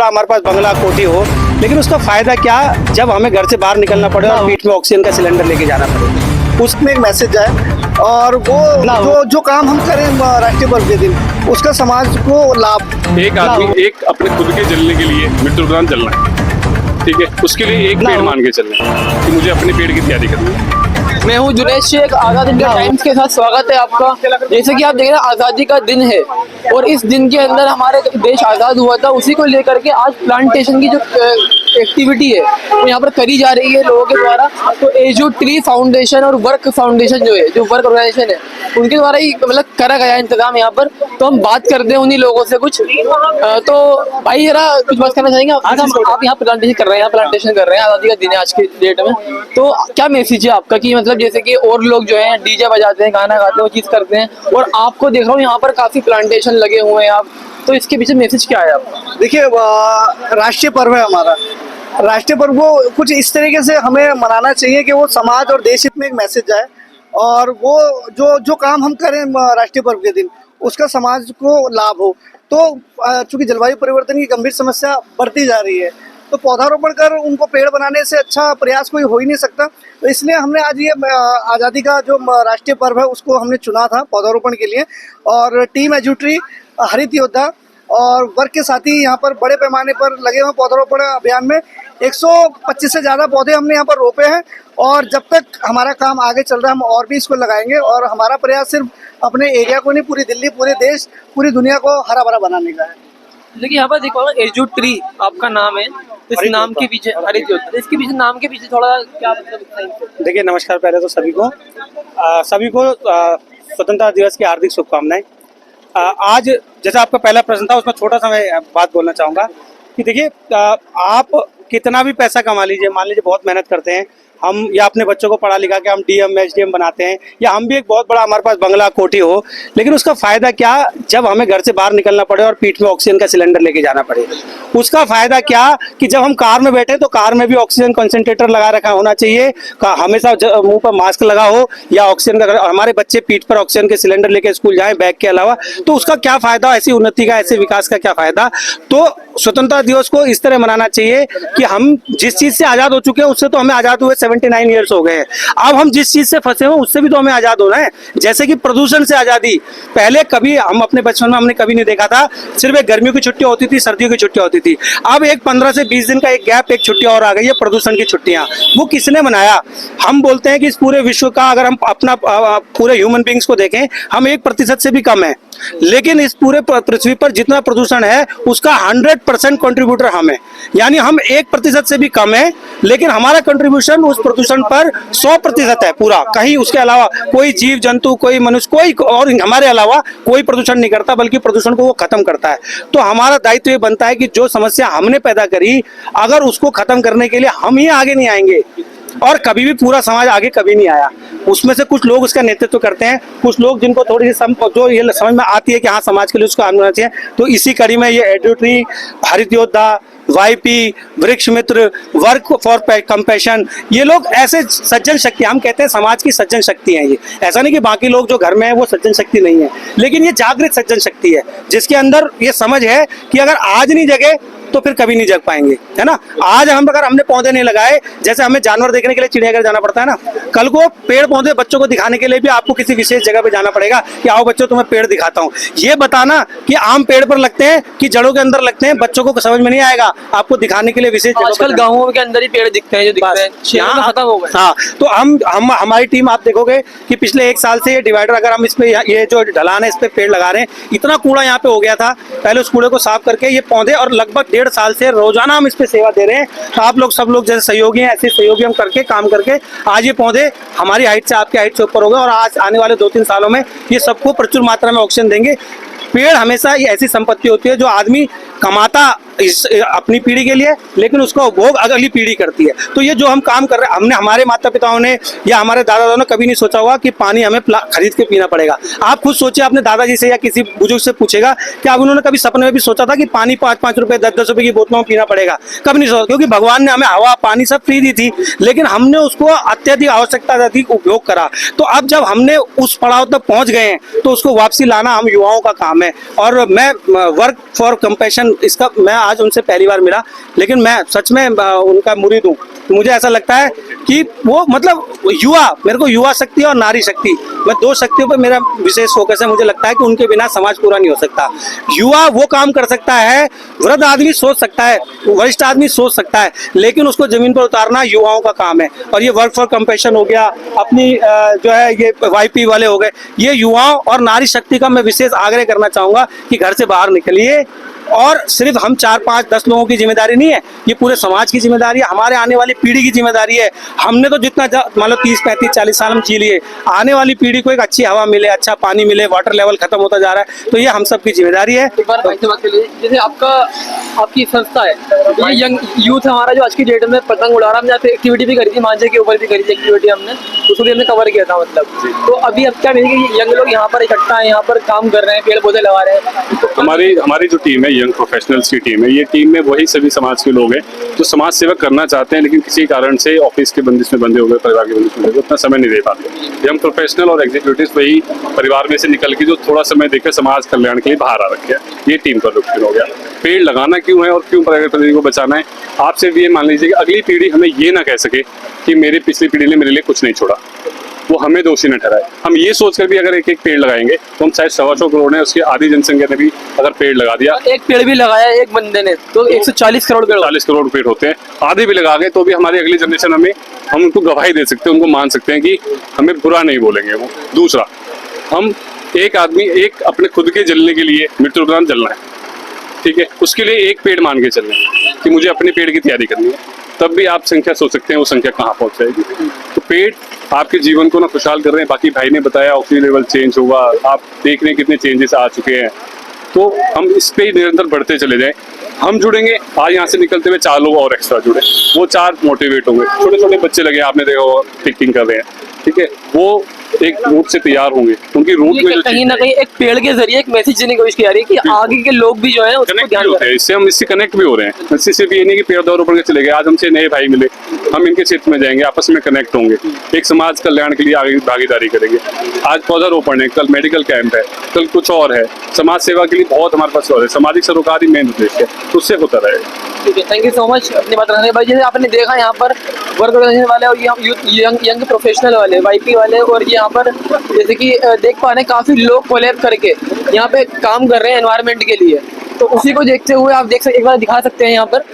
हमारे पास बंगला कोठी हो, लेकिन उसका फायदा क्या जब हमें घर से बाहर निकलना पड़े और पीठ में ऑक्सीजन का सिलेंडर लेके जाना पड़े। उसमें एक मैसेज है और वो जो काम हम करें राष्ट्रीय पर्व के दिन उसका समाज को लाभ। एक आदमी एक अपने खुद के जलने के लिए मृत्यु उपरांत जलना है, ठीक है, उसके लिए एक पेड़ मान के चलना है कि मुझे अपने पेड़ की तैयारी करनी है। मैं हूँ जुनेश शेख, आजाद इंडिया टाइम्स के साथ स्वागत है आपका। जैसे कि आप देख रहे हैं आज़ादी का दिन है और इस दिन के अंदर हमारे देश आज़ाद हुआ था, उसी को लेकर के आज प्लांटेशन की जो एक्टिविटी है वो यहाँ पर करी जा रही है लोगों के द्वारा। तो एजू ट्री फाउंडेशन और वर्क फाउंडेशन जो वर्क ऑर्गेनाइजेशन है उनके द्वारा ही मतलब करा गया इंतजाम यहाँ पर। तो हम बात करते हैं उन्हीं लोगों से कुछ। तो भाई जरा कुछ बात करना चाहेंगे आप यहाँ प्लांटेशन कर रहे हैं, आज़ादी का दिन है आज के डेट में, तो क्या मैसेज है आपका कि मतलब जैसे कि और लोग जो हैं डीजे बजाते हैं, गाना गाते हैं, वो चीज करते हैं और आपको देख रहा हूँ यहाँ पर काफी प्लांटेशन लगे हुए हैं आप, तो इसके पीछे मैसेज क्या है आपका? देखिए राष्ट्रीय पर्व है हमारा, राष्ट्रीय पर्व को कुछ इस तरीके से हमें मनाना चाहिए कि वो समाज और देश हित में एक मैसेज जाए और वो जो काम हम करें राष्ट्रीय पर्व के दिन उसका समाज को लाभ हो। तो चूंकि जलवायु परिवर्तन की गंभीर समस्या बढ़ती जा रही है तो पौधारोपण कर उनको पेड़ बनाने से अच्छा प्रयास कोई हो ही नहीं सकता। तो इसलिए हमने आज ये आज़ादी का जो राष्ट्रीय पर्व है उसको हमने चुना था पौधारोपण के लिए। और टीम एजू ट्री, हरित योद्धा और वर्ग के साथी यहाँ पर बड़े पैमाने पर लगे हुए पौधारोपण अभियान में 125 से ज़्यादा पौधे हमने यहाँ पर रोपे हैं और जब तक हमारा काम आगे चल रहा है हम और भी इसको लगाएंगे। और हमारा प्रयास सिर्फ अपने एरिया को नहीं, पूरी दिल्ली, पूरे देश, पूरी दुनिया को हरा भरा बनाने का है। लेकिन यहाँ पर देखो एजू ट्री आपका नाम है, इस नाम के पीछे हरित योद्धा, इसके पीछे नाम के पीछे थोड़ा क्या मतलब? देखिए नमस्कार, पहले तो सभी को स्वतंत्रता दिवस की हार्दिक शुभकामनाएं। आज जैसा आपका पहला प्रश्न था उसमें छोटा सा मैं बात बोलना चाहूँगा कि देखिए आप कितना भी पैसा कमा लीजिए, मान लीजिए बहुत मेहनत करते हैं हम या अपने बच्चों को पढ़ा लिखा के हम डीएम एचडीएम बनाते हैं या हम भी एक बहुत बड़ा हमारे पास बंगला कोठी हो, लेकिन उसका फायदा क्या जब हमें घर से बाहर निकलना पड़े और पीठ में ऑक्सीजन का सिलेंडर लेके जाना पड़े। उसका फायदा क्या कि जब हम कार में बैठे तो कार में भी ऑक्सीजन कंसंट्रेटर लगा रखा होना चाहिए, हमेशा मुंह पर मास्क लगा हो या ऑक्सीजन का, हमारे बच्चे पीठ पर ऑक्सीजन के सिलेंडर लेके स्कूल जाएं बैग के अलावा, तो उसका क्या फायदा, ऐसी उन्नति का, ऐसे विकास का क्या फायदा। तो स्वतंत्रता दिवस को इस तरह मनाना चाहिए कि हम जिस चीज से आजाद हो चुके हैं उससे तो हमें आजाद हुए 79 ईयर्स हो गए हैं, अब हम जिस चीज से फंसे हो उससे भी तो हमें आजाद होना है। जैसे कि प्रदूषण से आजादी, पहले कभी हम अपने बचपन में हमने कभी नहीं देखा था, सिर्फ एक गर्मियों की छुट्टी होती थी, सर्दियों की छुट्टी होती थी, अब एक 15 से 20 दिन का एक गैप, एक छुट्टी और आ गई है प्रदूषण की छुट्टियां। वो किसने मनाया? हम बोलते हैं कि इस पूरे विश्व का अगर हम अपना पूरे ह्यूमन बींग्स को देखें हम 1% से भी कम है, लेकिन इस पूरे पृथ्वी पर जितना प्रदूषण है उसका 100% कंट्रीब्यूटर हम है, यानी हम 1% से भी कम है, लेकिन हमारा कंट्रीब्यूशन उस प्रदूषण पर 100% है पूरा। कहीं उसके अलावा कोई जीव जंतु, कोई मनुष्य, कोई और हमारे अलावा कोई प्रदूषण नहीं करता, बल्कि प्रदूषण को वो खत्म करता है। तो हमारा दायित्व ये बनता है कि जो समस्या हमने पैदा करी अगर उसको खत्म करने के लिए हम ही आगे नहीं आएंगे, और कभी भी पूरा समाज आगे कभी नहीं आया, उसमें से कुछ लोग उसका नेतृत्व करते हैं, कुछ लोग जिनको थोड़ी सी जो ये समझ में आती है कि हाँ समाज के लिए उसको आना चाहिए। तो इसी कड़ी में ये एजू ट्री, हरित योद्धा, वाईपी, वृक्ष मित्र, वर्क फॉर कंपैशन, ये लोग ऐसे सज्जन शक्ति, हम कहते हैं समाज की सज्जन शक्ति है। ये ऐसा नहीं कि बाकी लोग जो घर में है वो सज्जन शक्ति नहीं है, लेकिन ये जागृत सज्जन शक्ति है जिसके अंदर ये समझ है कि अगर आज नहीं जगे तो फिर कभी नहीं जग पाएंगे, है ना। आज अगर हमने पौधे नहीं लगाए, जैसे हमें जानवर देखने के लिए चिड़ियाघर जाना पड़ता है ना, कल को पेड़ पौधे बच्चों को दिखाने के लिए भी आपको किसी विशेष जगह पे जाना पड़ेगा कि आओ बच्चों तुम्हें पेड़ दिखाता हूँ। ये बताना कि आम पेड़ पर लगते हैं कि जड़ों के अंदर लगते हैं, बच्चों को समझ में नहीं आएगा, आपको दिखाने के लिए विशेष। आजकल गाँवों के अंदर ही पेड़ दिखते हैं, जो दिखते हैं शहरों में खत्म हो गए। हाँ, तो हम हमारी टीम आप देखोगे कि पिछले 1 साल से ये डिवाइडर, अगर हम इसमें ये जो ढलान है इस पे पेड़ लगा रहे हैं, इतना कूड़ा यहाँ पे हो गया था, पहले उस कूड़े को साफ करके ये पौधे, और लगभग 1.5 साल से रोजाना हम इस पे सेवा दे रहे हैं। तो आप लोग सब लोग जैसे सहयोगी हैं, ऐसे सहयोगी हम करके काम करके आज ये पौधे हमारी हाइट से, आपकी हाइट से ऊपर हो गए, और आज आने वाले 2-3 सालों में ये सबको प्रचुर मात्रा में ऑक्सीजन देंगे। पेड़ हमेशा ये ऐसी संपत्ति होती है जो आदमी कमाता अपनी पीढ़ी के लिए, लेकिन उसका उपभोग अगली पीढ़ी करती है। तो ये जो हम काम कर रहे हैं, हमने, हमारे माता पिताओं ने या हमारे दादा दादा ने कभी नहीं सोचा होगा कि पानी हमें खरीद के पीना पड़ेगा। आप खुद सोचिए, अपने दादाजी से या किसी बुजुर्ग से पूछेगा कि अब उन्होंने कभी सपने में भी सोचा था कि पानी 5-5 रुपए 10-10 रुपए की बोतलों में पीना पड़ेगा? कभी नहीं सोचा, क्योंकि भगवान ने हमें हवा पानी सब फ्री दी थी, लेकिन हमने उसको अत्यधिक आवश्यकता अधिक उपयोग करा। तो अब जब हमने उस पड़ाव तक पहुंच गए हैं तो उसको वापसी लाना हम युवाओं का काम है। और मैं वर्क फॉर कंपैशन मैं आज उनसे पहली बार मिला, लेकिन मैं सच में उनका मुरीद हूँ। मुझे ऐसा लगता है कि वो मतलब युवा, मेरे को युवा शक्ति और नारी शक्ति, मैं दो शक्तियों पर मेरा विशेष फोकस है। मुझे लगता है कि उनके बिना समाज पूरा नहीं हो सकता। युवा वो काम कर सकता है, वृद्ध आदमी सोच सकता है, वरिष्ठ आदमी सोच सकता है, लेकिन उसको जमीन पर उतारना युवाओं का काम है। और ये वर्क फॉर कंपैशन हो गया, अपनी जो है ये YP वाले हो गए, ये युवाओं और नारी शक्ति का मैं विशेष आग्रह करना चाहूंगा कि घर से बाहर निकलिए। और सिर्फ हम 4, 5, 10 लोगों की जिम्मेदारी नहीं है, ये पूरे समाज की जिम्मेदारी है, हमारे आने वाली पीढ़ी की जिम्मेदारी है। हमने तो जितना मान लो 30, 35, 40 साल हम जी लिए, आने वाली पीढ़ी को एक अच्छी हवा मिले, अच्छा पानी मिले, वाटर लेवल खत्म होता जा रहा है, तो ये हम सब की जिम्मेदारी है। एक बार भाई से बात कर लीजिए, जैसे आपकी संस्था है, ये यंग यूथ हमारा जो आज की डेट में पतंग उड़ा रहा है, हमने यहाँ पे एक्टिविटी भी करी थी, मांझे के ऊपर भी करी थी एक्टिविटी हमने, उसको भी हमने कवर किया था मतलब। तो अभी अब क्या मिलेगा, यंग लोग यहाँ पर इकट्ठा है, यहाँ पर काम कर रहे हैं, पेड़ पौधे लगा रहे हैं। तो हमारी जो टीम है, यंग प्रोफेशनल्स की टीम है, ये टीम में वही सभी समाज के लोग हैं जो समाज सेवा करना चाहते हैं, लेकिन किसी कारण से ऑफिस के बंदिश में बंधे हो गए, परिवार के बंदिश में बंधे हो गए, उतना समय नहीं दे पाते। यंग प्रोफेशनल और एग्जीक्यूटिव वही परिवार में से निकल के जो थोड़ा समय देकर समाज कल्याण के लिए बाहर आ रखे हैं, ये टीम का लक्ष्य हो गया। पेड़ लगाना क्यों है और क्यों प्रकृति को बचाना है, आप सिर्फ ये मान लीजिए कि अगली पीढ़ी हमें ये ना कह सके कि मेरी पिछली पीढ़ी ने मेरे लिए कुछ नहीं छोड़ा, वो हमें दोषी न ठहराए। हम ये सोचकर भी अगर एक एक पेड़ लगाएंगे तो हम शायद 125 करोड़ है, उसकी आधी जनसंख्या ने भी अगर पेड़ लगा दिया, एक पेड़ भी लगाया एक बंदे ने, तो 140 करोड़ पेड़, 40 करोड़ पेड़ होते हैं, आधे भी लगा गए तो भी हमारी अगली जनरेशन हम उनको गवाही दे सकते हैं, उनको मान सकते हैं कि हमें बुरा नहीं बोलेंगे वो। दूसरा, हम एक आदमी एक अपने खुद के जलने के लिए मृत्यु उपरांत जलना है, ठीक है, उसके लिए एक पेड़ मान के चलना है कि मुझे अपने पेड़ की तैयारी करनी है, तब भी आप संख्या सोच सकते हैं वो संख्या कहाँ पहुंच जाएगी। तो पेड़ आपके जीवन को ना खुशहाल कर रहे हैं। बाकी भाई ने बताया ऑक्सीजन लेवल चेंज होगा, आप देख रहे हैं कितने चेंजेस आ चुके हैं, तो हम इस पे निरंतर बढ़ते चले जाएं। हम जुड़ेंगे, आज यहाँ से निकलते हुए 4 लोग और एक्स्ट्रा जुड़े, वो 4 मोटिवेट होंगे, छोटे छोटे बच्चे लगे, आपने देखा पिकिंग कर रहे हैं, ठीक है, वो एक रूट से तैयार होंगे, उनकी रूट में जो कहीं ना कहीं एक पेड़ के जरिए एक मैसेज देने की कोशिश की जा रही है कि आगे के लोग भी जो है उसको कनेक्ट ध्यान भी होते हैं, इससे हम इससे कनेक्ट भी हो रहे हैं। इससे सिर्फ ये नहीं कि पेड़ दौर ऊपर चले गए, आज हमसे नए भाई मिले, हम इनके क्षेत्र में जाएंगे, आपस में कनेक्ट होंगे, एक समाज कल्याण के लिए आगे भागीदारी करेंगे। आज पौधारोपण है, कल मेडिकल कैंप है, कल कुछ और है, समाज सेवा के लिए बहुत हमारे पास और है, सामाजिक सरोकार ही मेन उद्देश्य है, उससे होता रहेगा। ठीक है, थैंक यू सो मच अपनी बात रखने भाई। जैसे आपने देखा यहाँ पर वर्क ऑर्गेनाइजेशन वाले और यंग प्रोफेशनल वाले, YP वाले, और यहाँ पर जैसे कि देख पा रहे हैं काफी लोग कोलैब करके यहाँ पे काम कर रहे हैं एनवायरनमेंट के लिए। तो उसी को देखते हुए आप देख सकते, एक बार दिखा सकते हैं यहाँ पर